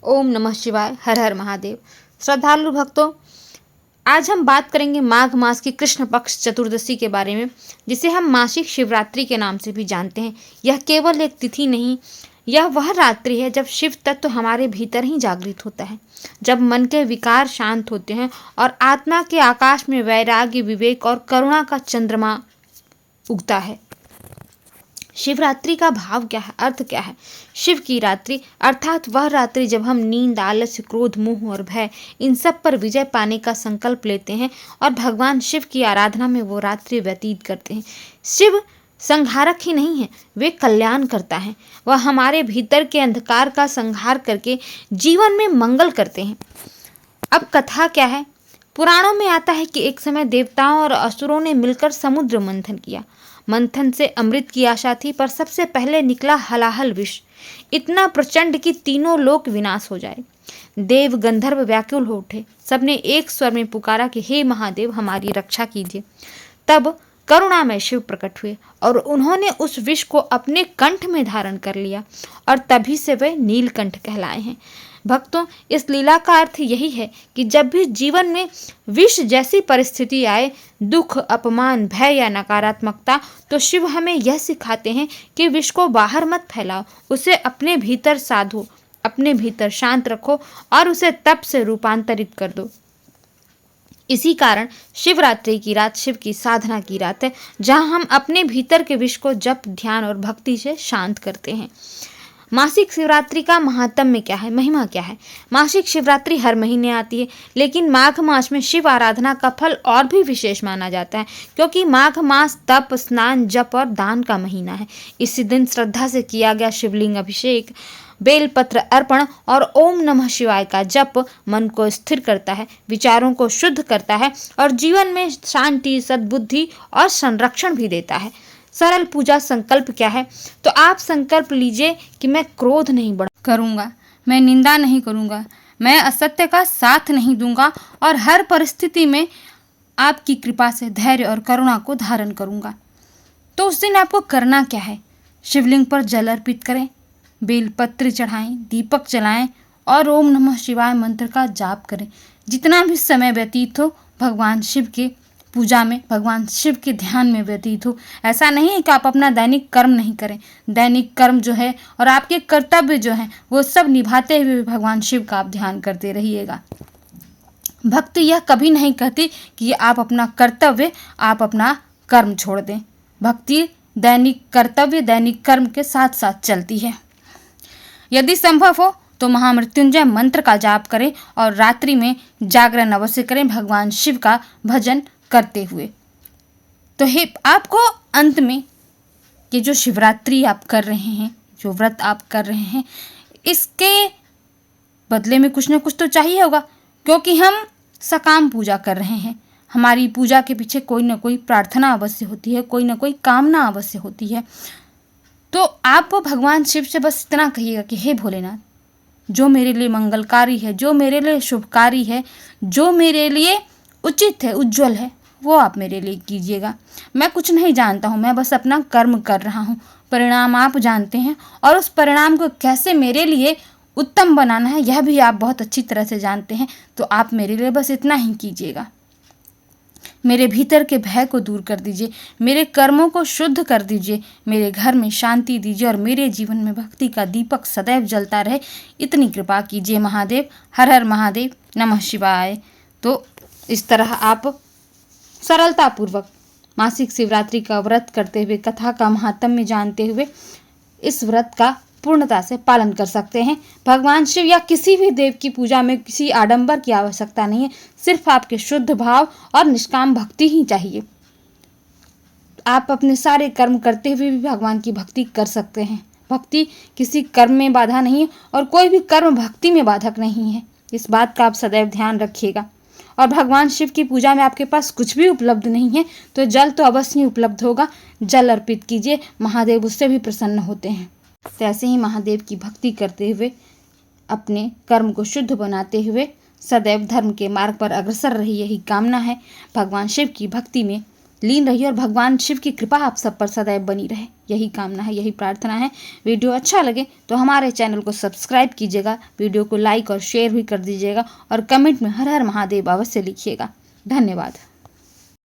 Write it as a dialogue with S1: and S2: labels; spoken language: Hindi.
S1: ओम नमः शिवाय। हर हर महादेव। श्रद्धालु भक्तों, आज हम बात करेंगे माघ मास की कृष्ण पक्ष चतुर्दशी के बारे में, जिसे हम मासिक शिवरात्रि के नाम से भी जानते हैं। यह केवल एक तिथि नहीं, यह वह रात्रि है जब शिव तत्व हमारे भीतर ही जागृत होता है, जब मन के विकार शांत होते हैं और आत्मा के आकाश में वैराग्य, विवेक और करुणा का चंद्रमा उगता है। शिवरात्रि का भाव क्या है, अर्थ क्या है? शिव की रात्रि अर्थात वह रात्रि जब हम नींद, आलस्य, क्रोध, मोह और भय इन सब पर विजय पाने का संकल्प लेते हैं और भगवान शिव की आराधना में वो रात्रि व्यतीत करते हैं। शिव संहारक ही नहीं है, वे कल्याण करता है। वह हमारे भीतर के अंधकार का संहार करके जीवन में मंगल करते हैं। अब कथा क्या है? पुराणों में आता है कि एक समय देवताओं और असुरों ने मिलकर समुद्र मंथन किया। मंथन से अमृत की आशा थी, पर सबसे पहले निकला हलाहल विष, इतना प्रचंड कि तीनों लोक विनाश हो जाए। देव गंधर्व व्याकुल हो उठे। सबने एक स्वर में पुकारा कि हे महादेव, हमारी रक्षा कीजिए। तब करुणामय शिव प्रकट हुए और उन्होंने उस विष को अपने कंठ में धारण कर लिया और तभी से वे नीलकंठ कहलाए हैं। भक्तों, इस लीला का अर्थ यही है कि जब भी जीवन में विष जैसी परिस्थिति आए, दुख, अपमान, भय या नकारात्मकता, तो शिव हमें यह सिखाते हैं कि विष को बाहर मत फैलाओ, उसे अपने भीतर साधो, अपने भीतर शांत रखो और उसे तप से रूपांतरित कर दो। इसी कारण शिवरात्रि की रात शिव की साधना की रात है, जहां हम अपने भीतर के विष को जप, ध्यान और भक्ति से शांत करते हैं। मासिक शिवरात्रि का महात्म्य क्या है, महिमा क्या है? मासिक शिवरात्रि हर महीने आती है, लेकिन माघ मास में शिव आराधना का फल और भी विशेष माना जाता है, क्योंकि माघ मास तप, स्नान, जप और दान का महीना है। इसी दिन श्रद्धा से किया गया शिवलिंग अभिषेक, बेलपत्र अर्पण और ओम नमः शिवाय का जप मन को स्थिर करता है, विचारों को शुद्ध करता है और जीवन में शांति, सद्बुद्धि और संरक्षण भी देता है। सरल पूजा संकल्प क्या है? तो आप संकल्प लीजिए कि मैं क्रोध नहीं करूंगा, मैं निंदा नहीं करूंगा, मैं असत्य का साथ नहीं दूंगा और हर परिस्थिति में आपकी कृपा से धैर्य और करुणा को धारण करूंगा। तो उस दिन आपको करना क्या है? शिवलिंग पर जल अर्पित करें, बेलपत्र चढ़ाएं, दीपक जलाएं और ओम नमः शिवाय मंत्र का जाप करें। जितना भी समय व्यतीत हो भगवान शिव के पूजा में, भगवान शिव के ध्यान में व्यतीत हो। ऐसा नहीं है कि आप अपना दैनिक कर्म नहीं करें। दैनिक कर्म जो है और आपके कर्तव्य जो है वो सब निभाते हुए भगवान शिव का आप ध्यान करते रहिएगा। भक्ति यह कभी नहीं कहती कि आप अपना कर्तव्य, आप अपना कर्म छोड़ दें। भक्ति दैनिक कर्तव्य, दैनिक कर्म के साथ साथ चलती है। यदि संभव हो तो महामृत्युंजय मंत्र का जाप करें और रात्रि में जागरण अवश्य करें, भगवान शिव का भजन करते हुए। तो हे आपको अंत में ये जो शिवरात्रि आप कर रहे हैं, जो व्रत आप कर रहे हैं, इसके बदले में कुछ ना कुछ तो चाहिए होगा, क्योंकि हम सकाम पूजा कर रहे हैं। हमारी पूजा के पीछे कोई ना कोई प्रार्थना अवश्य होती है, कोई ना कोई कामना अवश्य होती है। तो आप भगवान शिव से बस इतना कहिएगा कि हे भोलेनाथ, जो मेरे लिए मंगलकारी है, जो मेरे लिए शुभकारी है, जो मेरे लिए उचित है, उज्जवल है, वो आप मेरे लिए कीजिएगा। मैं कुछ नहीं जानता हूँ, मैं बस अपना कर्म कर रहा हूँ, परिणाम आप जानते हैं और उस परिणाम को कैसे मेरे लिए उत्तम बनाना है यह भी आप बहुत अच्छी तरह से जानते हैं। तो आप मेरे लिए बस इतना ही कीजिएगा। मेरे भीतर के भय को दूर कर दीजिए, मेरे कर्मों को शुद्ध कर दीजिए, मेरे घर में शांति दीजिए और मेरे जीवन में भक्ति का दीपक सदैव जलता रहे, इतनी कृपा कीजिए महादेव। हर हर महादेव, नमः शिवाय। तो इस तरह आप सरलतापूर्वक मासिक शिवरात्रि का व्रत करते हुए, कथा का महात्म्य जानते हुए इस व्रत का पूर्णता से पालन कर सकते हैं। भगवान शिव या किसी भी देव की पूजा में किसी आडंबर की आवश्यकता नहीं है, सिर्फ आपके शुद्ध भाव और निष्काम भक्ति ही चाहिए। आप अपने सारे कर्म करते हुए भी भगवान की भक्ति कर सकते हैं। भक्ति किसी कर्म में बाधा नहीं है और कोई भी कर्म भक्ति में बाधक नहीं है। इस बात का आप सदैव ध्यान रखिएगा। और भगवान शिव की पूजा में आपके पास कुछ भी उपलब्ध नहीं है तो जल तो अवश्य ही उपलब्ध होगा, जल अर्पित कीजिए, महादेव उससे भी प्रसन्न होते हैं। तो ऐसे ही महादेव की भक्ति करते हुए, अपने कर्म को शुद्ध बनाते हुए सदैव धर्म के मार्ग पर अग्रसर रही, यही कामना है। भगवान शिव की भक्ति में लीन रहिए और भगवान शिव की कृपा आप सब पर सदैव बनी रहे। यही कामना है, यही प्रार्थना है। वीडियो अच्छा लगे तो हमारे चैनल को सब्सक्राइब कीजिएगा, वीडियो को लाइक और शेयर भी कर दीजिएगा और कमेंट में हर हर महादेव अवश्य लिखिएगा। धन्यवाद।